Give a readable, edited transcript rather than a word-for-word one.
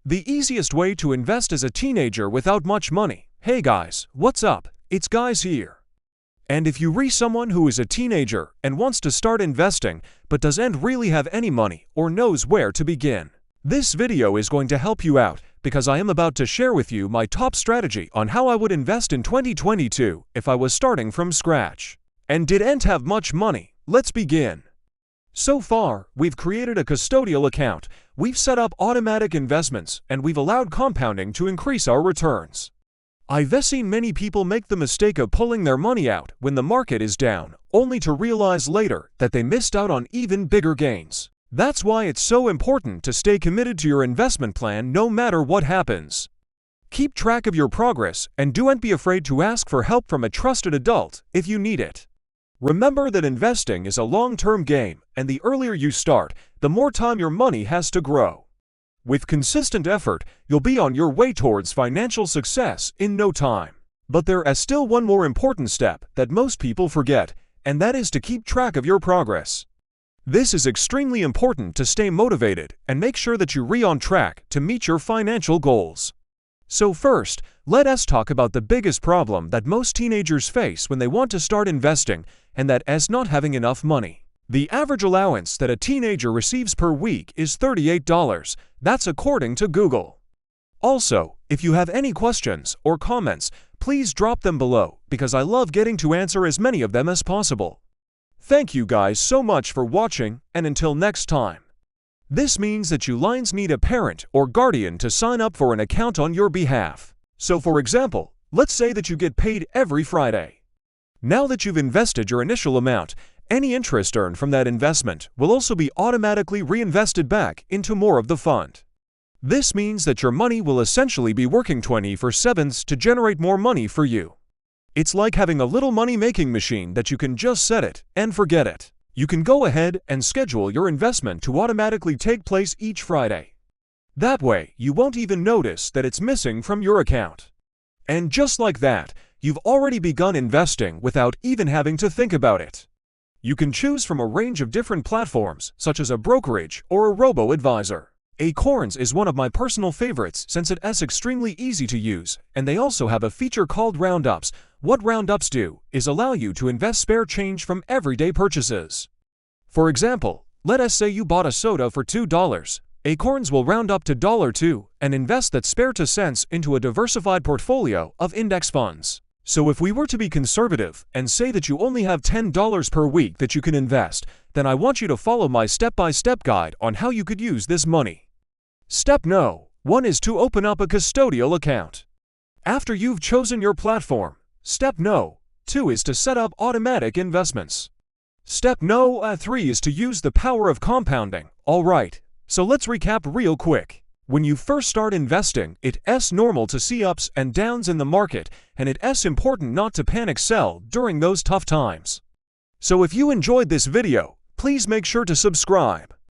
The easiest way to invest as a teenager without much money. Hey guys, what's up? It's Guys here. And if you re someone who is a teenager and wants to start investing but doesn't really have any money or knows where to begin, this video is going to help you out because I am about to share with you my top strategy on how I would invest in 2022 if I was starting from scratch and didn't have much money. Let's begin. So far, we've created a custodial account, we've set up automatic investments, and we've allowed compounding to increase our returns. I've seen many people make the mistake of pulling their money out when the market is down, only to realize later that they missed out on even bigger gains. That's why it's so important to stay committed to your investment plan no matter what happens. Keep track of your progress and don't be afraid to ask for help from a trusted adult if you need it. Remember that investing is a long-term game, and the earlier you start, the more time your money has to grow. With consistent effort, you'll be on your way towards financial success in no time. But there is still one more important step that most people forget, and that is to keep track of your progress. This is extremely important to stay motivated and make sure that you're on track to meet your financial goals. So first, let us talk about the biggest problem that most teenagers face when they want to start investing, and that is not having enough money. The average allowance that a teenager receives per week is $38. That's according to Google. Also, if you have any questions or comments, please drop them below because I love getting to answer as many of them as possible. Thank you guys so much for watching, and until next time. This means that you lines need a parent or guardian to sign up for an account on your behalf. So for example, let's say that you get paid every Friday. Now that you've invested your initial amount, any interest earned from that investment will also be automatically reinvested back into more of the fund. This means that your money will essentially be working 24/7 to generate more money for you. It's like having a little money-making machine that you can just set it and forget it. You can go ahead and schedule your investment to automatically take place each Friday. That way, you won't even notice that it's missing from your account. And just like that, you've already begun investing without even having to think about it. You can choose from a range of different platforms, such as a brokerage or a robo-advisor. Acorns is one of my personal favorites since it is extremely easy to use, and they also have a feature called Roundups. What Roundups do is allow you to invest spare change from everyday purchases. For example, let us say you bought a soda for $2. Acorns will round up to $2 and invest that spare 2 cents into a diversified portfolio of index funds. So if we were to be conservative and say that you only have $10 per week that you can invest, then I want you to follow my step-by-step guide on how you could use this money. Step No. 1 is to open up a custodial account. After you've chosen your platform, Step No. 2 is to set up automatic investments. Step No. 3 is to use the power of compounding. Alright, so let's recap real quick. When you first start investing, it's normal to see ups and downs in the market, and it's important not to panic sell during those tough times. So if you enjoyed this video, please make sure to subscribe.